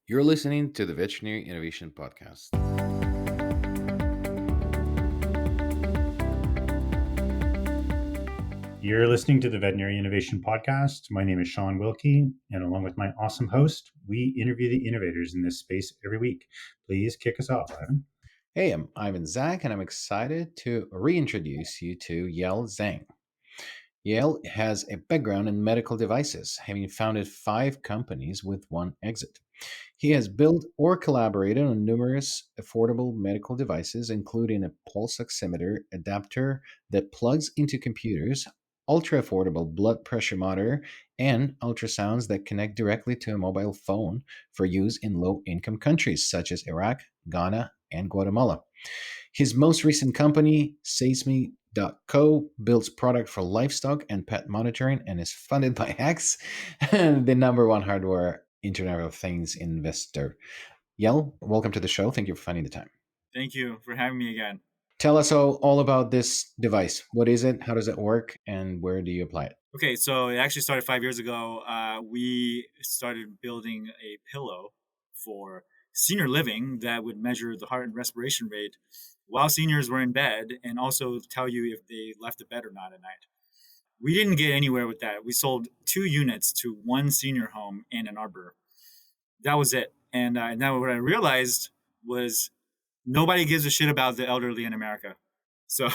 You're listening to the Veterinary Innovation Podcast. You're listening to the Veterinary Innovation Podcast. My name is Sean Wilkie, and along with my awesome host, we interview the innovators in this space every week. Please kick us off, Ivan. Hey, I'm Ivan Zhang, and I'm excited to reintroduce you to Yale Zhang. Yale has a background in medical devices, having founded five companies with one exit. He has built or collaborated on numerous affordable medical devices, including a pulse oximeter adapter that plugs into computers, ultra affordable blood pressure monitor, and ultrasounds that connect directly to a mobile phone for use in low income countries such as Iraq, Ghana, and Guatemala. His most recent company, Seismi.co, builds product for livestock and pet monitoring and is funded by X, the number one hardware Internet of Things investor. Yell, welcome to the show. Thank you for finding the time. Thank you for having me again. Tell us all about this device. What is it? How does it work? And where do you apply it? Okay, so it actually started 5 years ago. We started building a pillow for senior living that would measure the heart and respiration rate while seniors were in bed and also tell you if they left the bed or not at night. We didn't get anywhere with that. We sold 2 units to one senior home in Ann Arbor. That was it. And now what I realized was nobody gives a shit about the elderly in America. So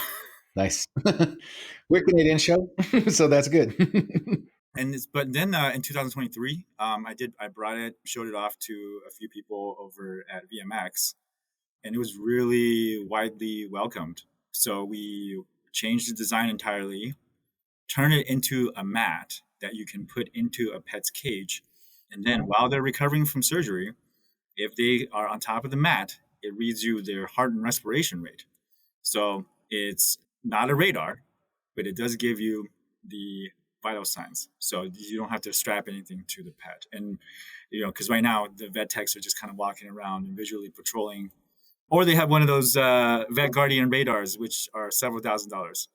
Nice. We're a Canadian show, so that's good. but then in 2023, I brought it, showed it off to a few people over at VMX, and it was really widely welcomed. So we changed the design entirely, turned it into a mat that you can put into a pet's cage, and then while they're recovering from surgery, if they are on top of the mat, it reads you their heart and respiration rate. So it's not a radar, but it does give you the vital signs. So you don't have to strap anything to the pet. And, because right now the vet techs are just kind of walking around and visually patrolling, or they have one of those Vet Guardian radars, which are several $1,000s.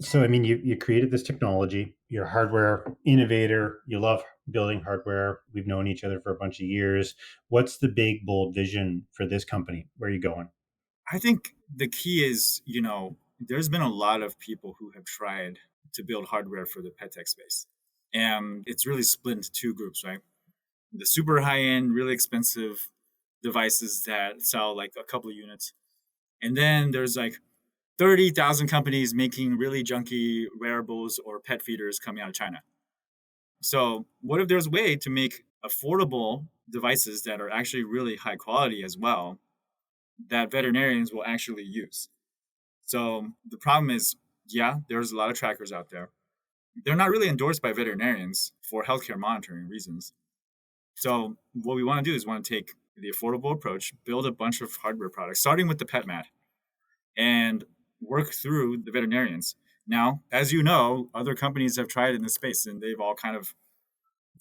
So, you created this technology. You're a hardware innovator. You love building hardware. We've known each other for a bunch of years. What's the big, bold vision for this company? Where are you going? I think the key is, there's been a lot of people who have tried to build hardware for the pet tech space. And it's really split into two groups, right? The super high end, really expensive devices that sell like a couple of units. And then there's like 30,000 companies making really junky wearables or pet feeders coming out of China. So what if there's a way to make affordable devices that are actually really high quality as well that veterinarians will actually use? So the problem is, yeah, there's a lot of trackers out there. They're not really endorsed by veterinarians for healthcare monitoring reasons. So what we want to do is want to take the affordable approach, build a bunch of hardware products, starting with the pet mat, and work through the veterinarians. Now, as you know, other companies have tried in this space and they've all kind of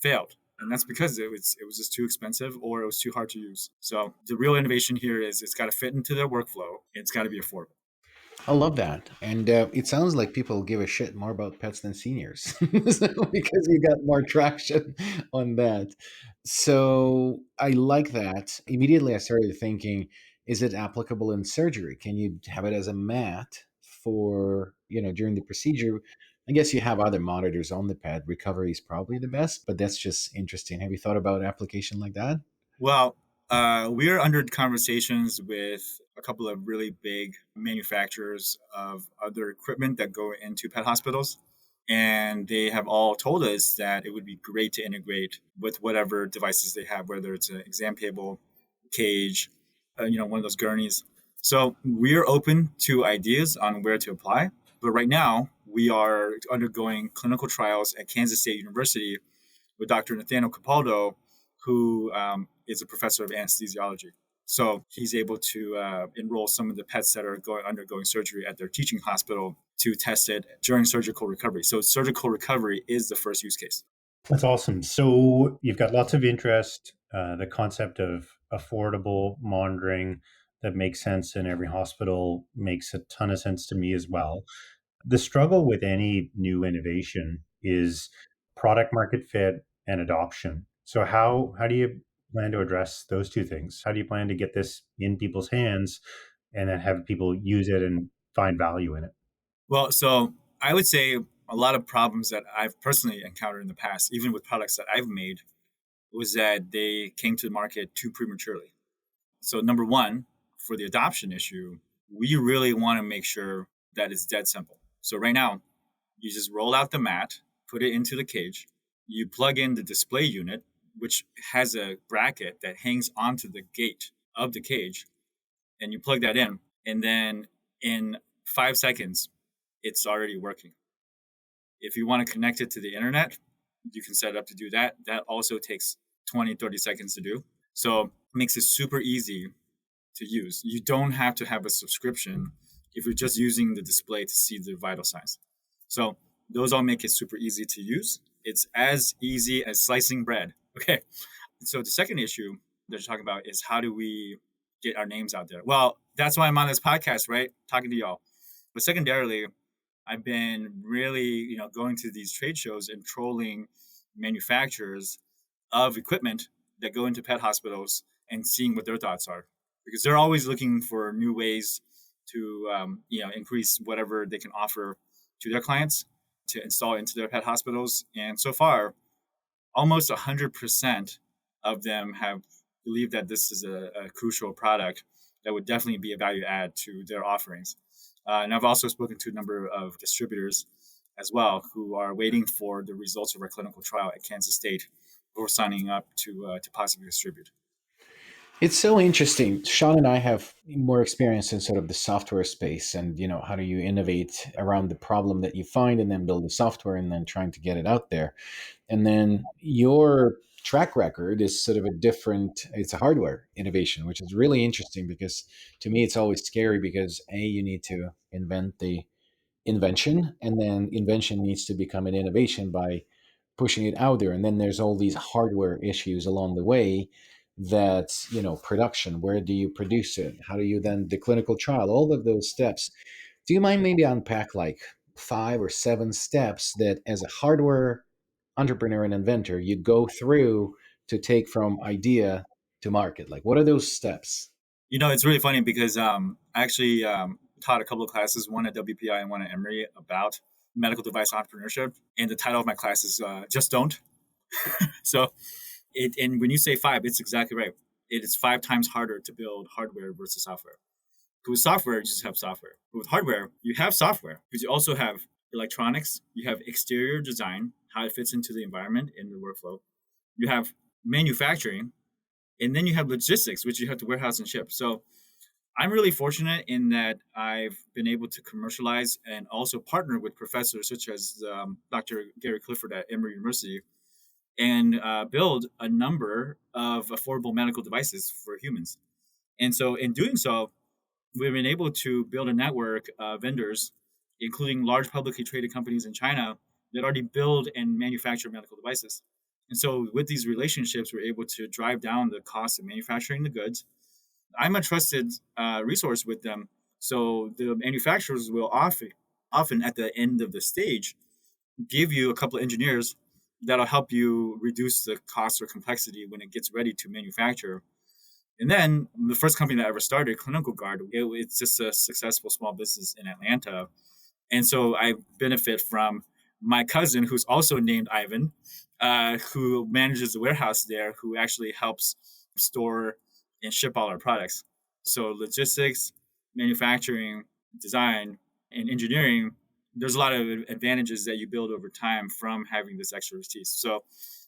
failed. And that's because it was just too expensive or it was too hard to use. So the real innovation here is it's got to fit into their workflow. It's got to be affordable. I love that. And it sounds like people give a shit more about pets than seniors So, because you got more traction on that. So I like that. Immediately, I started thinking, is it applicable in surgery? Can you have it as a mat for, during the procedure? I guess you have other monitors on the pet. Recovery is probably the best, but that's just interesting. Have you thought about application like that? Well, we're under conversations with a couple of really big manufacturers of other equipment that go into pet hospitals. And they have all told us that it would be great to integrate with whatever devices they have, whether it's an exam table, cage, one of those gurneys. So we're open to ideas on where to apply. But right now, we are undergoing clinical trials at Kansas State University with Dr. Nathaniel Capaldo, who is a professor of anesthesiology. So he's able to enroll some of the pets that are undergoing surgery at their teaching hospital to test it during surgical recovery. So surgical recovery is the first use case. That's awesome. So you've got lots of interest. The concept of affordable monitoring that makes sense in every hospital makes a ton of sense to me as well. The struggle with any new innovation is product market fit and adoption. So how do you plan to address those two things? How do you plan to get this in people's hands and then have people use it and find value in it? Well, so I would say a lot of problems that I've personally encountered in the past, even with products that I've made, was that they came to the market too prematurely. So, number one, for the adoption issue, we really want to make sure that it's dead simple. So, right now, you just roll out the mat, put it into the cage, you plug in the display unit, which has a bracket that hangs onto the gate of the cage, and you plug that in. And then in 5 seconds, it's already working. If you want to connect it to the internet, you can set it up to do that. That also takes 20, 30 seconds to do. So it makes it super easy to use. You don't have to have a subscription if you're just using the display to see the vital signs. So those all make it super easy to use. It's as easy as slicing bread. Okay. So the second issue that you're talking about is how do we get our names out there? Well, that's why I'm on this podcast, right? Talking to y'all. But secondarily, I've been really, going to these trade shows and trolling manufacturers of equipment that go into pet hospitals and seeing what their thoughts are, because they're always looking for new ways to, increase whatever they can offer to their clients to install into their pet hospitals. And so far, almost 100% of them have believed that this is a crucial product that would definitely be a value add to their offerings. And I've also spoken to a number of distributors as well who are waiting for the results of our clinical trial at Kansas State before signing up to possibly distribute. It's so interesting. Sean and I have more experience in sort of the software space, and how do you innovate around the problem that you find and then build the software and then trying to get it out there. And then your track record is sort of a different, it's a hardware innovation, which is really interesting because to me it's always scary because you need to invent the invention, and then invention needs to become an innovation by pushing it out there, and then there's all these hardware issues along the way. That production, where do you produce it, how do you then the clinical trial, all of those steps. Do you mind maybe unpack like 5 or 7 steps that as a hardware entrepreneur and inventor you go through to take from idea to market? Like, what are those steps? It's really funny because I actually taught a couple of classes, one at WPI and one at Emory, about medical device entrepreneurship. And the title of my class is Just Don't. So, and when you say five, it's exactly right. It is 5 times harder to build hardware versus software. With software, you just have software. But with hardware, you have software, but you also have electronics. You have exterior design, how it fits into the environment and the workflow. You have manufacturing, and then you have logistics, which you have to warehouse and ship. So I'm really fortunate in that I've been able to commercialize and also partner with professors such as Dr. Gary Clifford at Emory University and build a number of affordable medical devices for humans. And so in doing so, we've been able to build a network of vendors, including large publicly traded companies in China that already build and manufacture medical devices. And so with these relationships, we're able to drive down the cost of manufacturing the goods. I'm a trusted resource with them. So the manufacturers will often at the end of the stage, give you a couple of engineers that'll help you reduce the cost or complexity when it gets ready to manufacture. And then the first company that I ever started, Clinical Guard, it's just a successful small business in Atlanta. And so I benefit from my cousin, who's also named Ivan, who manages the warehouse there, who actually helps store and ship all our products. So logistics, manufacturing, design, and engineering, there's a lot of advantages that you build over time from having this expertise. So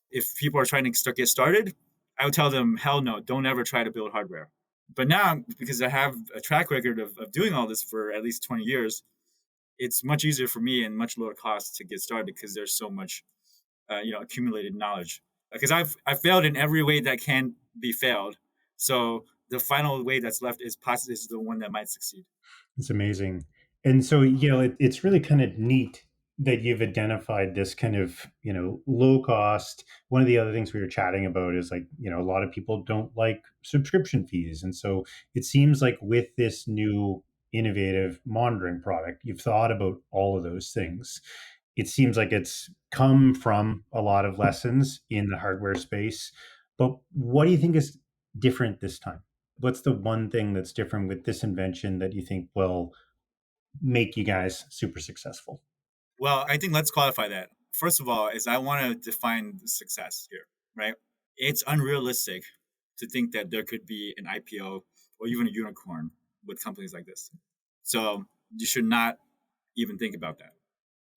if people are trying to get started, I would tell them, hell no, don't ever try to build hardware. But now, because I have a track record of doing all this for at least 20 years, it's much easier for me and much lower cost to get started because there's so much, accumulated knowledge. Because I've failed in every way that can be failed. So the final way that's left is the one that might succeed. It's amazing. And so, it's really kind of neat that you've identified this kind of, low cost. One of the other things we were chatting about is like, a lot of people don't like subscription fees. And so it seems like with this new innovative monitoring product, you've thought about all of those things. It seems like it's come from a lot of lessons in the hardware space. But what do you think is different this time? What's the one thing that's different with this invention that you think will make you guys super successful? Well, I think let's qualify that. First of all, is I want to define success here, right? It's unrealistic to think that there could be an IPO or even a unicorn with companies like this. So you should not even think about that.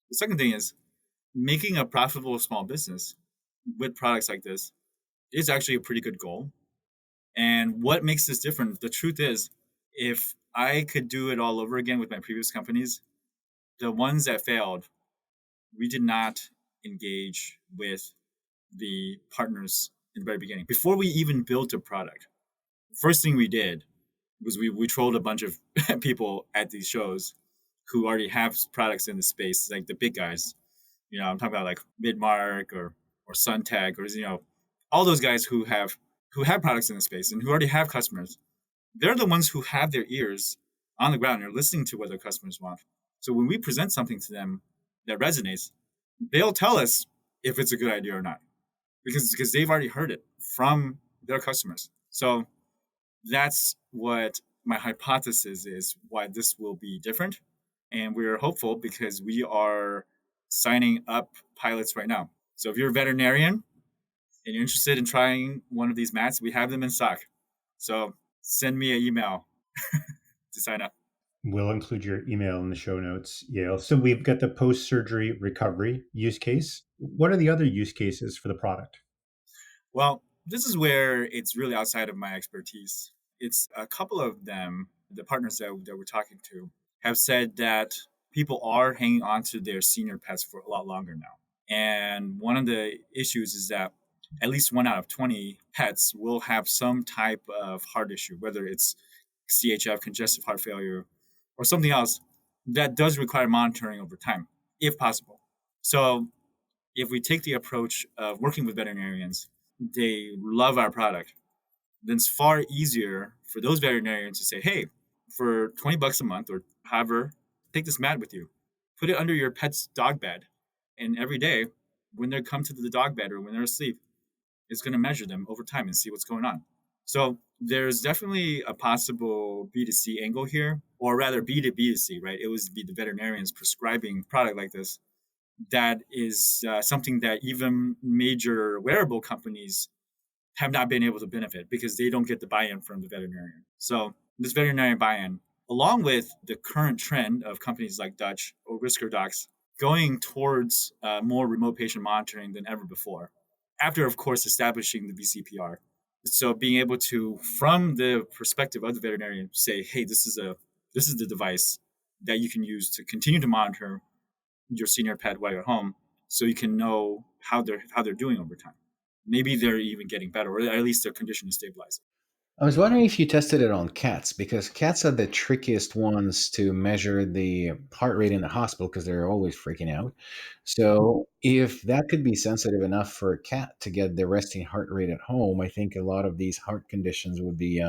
The second thing is making a profitable small business with products like this is actually a pretty good goal. And what makes this different? The truth is, if I could do it all over again with my previous companies, the ones that failed, we did not engage with the partners in the very beginning. Before we even built a product, first thing we did was we trolled a bunch of people at these shows who already have products in the space, like the big guys. I'm talking about like Midmark or Suntech or all those guys who have products in the space and who already have customers. They're the ones who have their ears on the ground. They're listening to what their customers want. So when we present something to them that resonates, they'll tell us if it's a good idea or not because they've already heard it from their customers. So that's what my hypothesis is why this will be different. And we're hopeful because we are signing up pilots right now. So if you're a veterinarian and you're interested in trying one of these mats, we have them in stock. So send me an email to sign up. We'll include your email in the show notes, Yale. So we've got the post-surgery recovery use case. What are the other use cases for the product? Well, this is where it's really outside of my expertise. It's a couple of them, the partners that we're talking to, have said that people are hanging on to their senior pets for a lot longer now. And one of the issues is that at least 1 out of 20 pets will have some type of heart issue, whether it's CHF, congestive heart failure, or something else that does require monitoring over time, if possible. So if we take the approach of working with veterinarians, they love our product, then it's far easier for those veterinarians to say, hey, for $20 a month or however, take this mat with you, put it under your pet's dog bed. And every day, when they come to the dog bed or when they're asleep, it's going to measure them over time and see what's going on. So there's definitely a possible B2C angle here, or rather B2B2C, right? It was be the veterinarians prescribing a product like this. That is something that even major wearable companies have not been able to benefit because they don't get the buy-in from the veterinarian. So this veterinarian buy-in, along with the current trend of companies like Dutch or Whisker Docs going towards more remote patient monitoring than ever before, after, of course, establishing the VCPR. So being able to, from the perspective of the veterinarian, say, hey, this is the device that you can use to continue to monitor your senior pet while you're home, so you can know how they're doing over time. Maybe they're even getting better, or at least their condition is stabilizing. I was wondering if you tested it on cats, because cats are the trickiest ones to measure the heart rate in the hospital because they're always freaking out. So, if that could be sensitive enough for a cat to get the resting heart rate at home, I think a lot of these heart conditions would be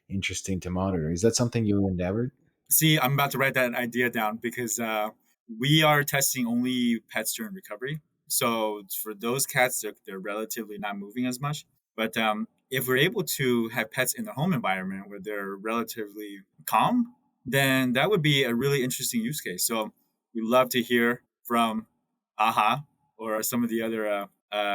interesting to monitor. Is that something you endeavored? See, I'm about to write that idea down because we are testing only pets during recovery. So for those cats, they're relatively not moving as much. But if we're able to have pets in the home environment where they're relatively calm, then that would be a really interesting use case. So we love to hear from AHA or some of the other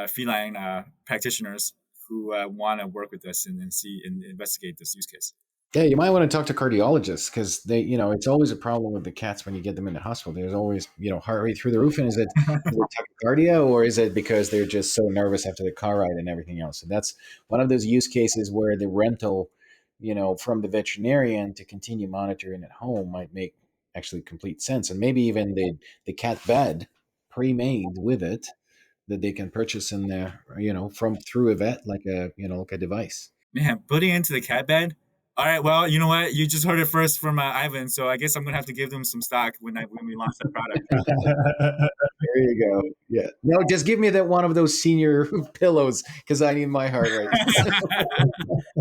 feline practitioners who want to work with us and see and investigate this use case. Yeah, you might want to talk to cardiologists because it's always a problem with the cats when you get them in the hospital. There's always, heart rate through the roof. And is it tachycardia, or is it because they're just so nervous after the car ride and everything else? And that's one of those use cases where the rental, from the veterinarian to continue monitoring at home might make actually complete sense. And maybe even the cat bed pre-made with it that they can purchase in there, from through a vet, like a device. Man, putting into the cat bed. All right, well, you know what? You just heard it first from Ivan, so I guess I'm gonna have to give them some stock when we launch that product. There you go. Yeah. No, just give me that one of those senior pillows because I need my heart right now.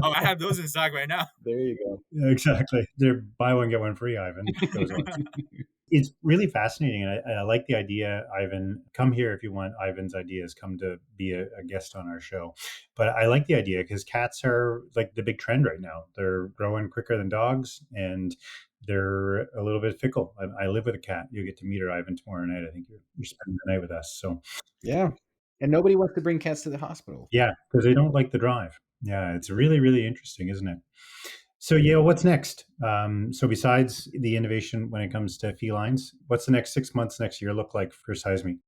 Oh, I have those in stock right now. There you go. Yeah, exactly. They're buy one get one free, Ivan. Those ones. It's really fascinating, and I like the idea. Ivan, come here if you want Ivan's ideas. Come to be a guest on our show. But I like the idea because cats are like the big trend right now. They're growing quicker than dogs, and they're a little bit fickle. I live with a cat. You get to meet her, Ivan, tomorrow night. I think you're spending the night with us. So Yeah. And nobody wants to bring cats to the hospital. yeah, because they don't like the drive. Yeah, it's really, really interesting, isn't it? So, Yale, what's next? So, besides the innovation when it comes to felines, what's the next 6 months, next year look like for Seismi?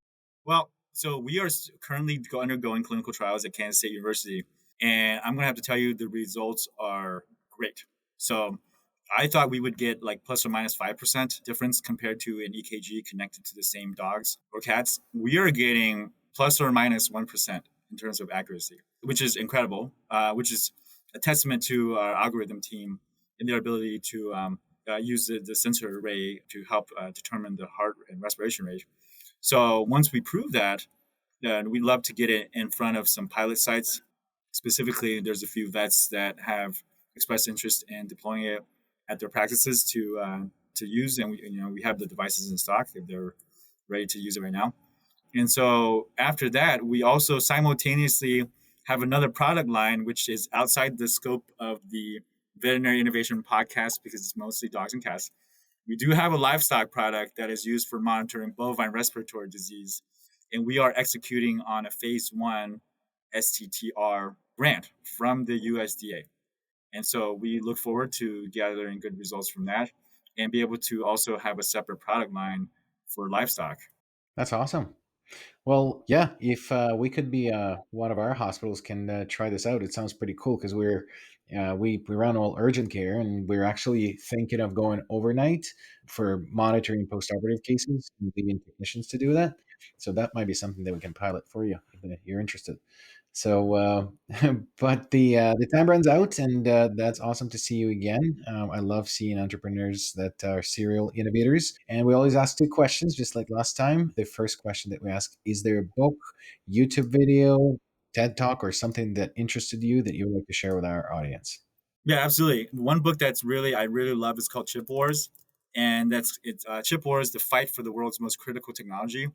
Well, so we are currently undergoing clinical trials at Kansas State University, and I'm going to have to tell you the results are great. So I thought we would get like plus or minus 5% difference compared to an EKG connected to the same dogs or cats. We are getting plus or minus 1% in terms of accuracy, which is incredible, which is a testament to our algorithm team and their ability to use the sensor array to help determine the heart and respiration rate. So once we prove that, then we'd love to get it in front of some pilot sites. Specifically, there's a few vets that have expressed interest in deploying it at their practices to use, and we have the devices in stock if they're ready to use it right now. And so after that, we also simultaneously have another product line which is outside the scope of the veterinary innovation podcast because it's mostly dogs and cats. We do have a livestock product that is used for monitoring bovine respiratory disease, and we are executing on a phase one STTR grant from the USDA. And so we look forward to gathering good results from that and be able to also have a separate product line for livestock. That's awesome. Well, yeah, if we could be one of our hospitals can try this out, it sounds pretty cool because we run all urgent care and we're actually thinking of going overnight for monitoring postoperative cases and leaving technicians to do that. So that might be something that we can pilot for you if you're interested. So, but the time runs out, and that's awesome to see you again. I love seeing entrepreneurs that are serial innovators, and we always ask two questions, just like last time. The first question that we ask: is there a book, YouTube video, TED Talk, or something that interested you that you would like to share with our audience? Yeah, absolutely. One book that's really I really love is called Chip Wars, and it's Chip Wars: The Fight for the World's Most Critical Technology,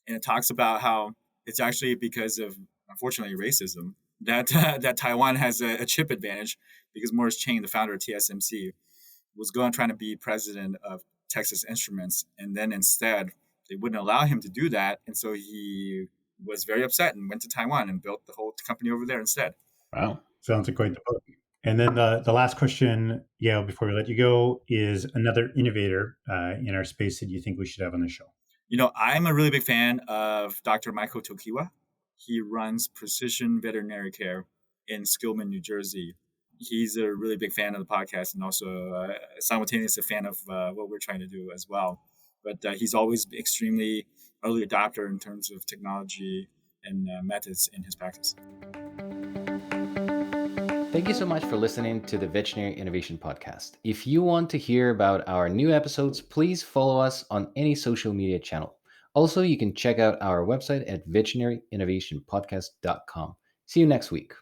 and it talks about how it's actually because of unfortunately racism that that Taiwan has a chip advantage because Morris Chang, the founder of TSMC, was going trying to be president of Texas Instruments, and then instead they wouldn't allow him to do that, and so he was very upset and went to Taiwan and built the whole company over there instead. Wow. Sounds like quite the book. And then the last question, Yale, before we let you go, is another innovator in our space that you think we should have on the show. I'm a really big fan of Dr. Michael Tokiwa. He runs Precision Veterinary Care in Skillman, New Jersey. He's a really big fan of the podcast and also simultaneously a fan of what we're trying to do as well. But he's always extremely early adopter in terms of technology and methods in his practice. Thank you so much for listening to the Veterinary Innovation Podcast. If you want to hear about our new episodes, please follow us on any social media channel. Also, you can check out our website at veterinaryinnovationpodcast.com. See you next week.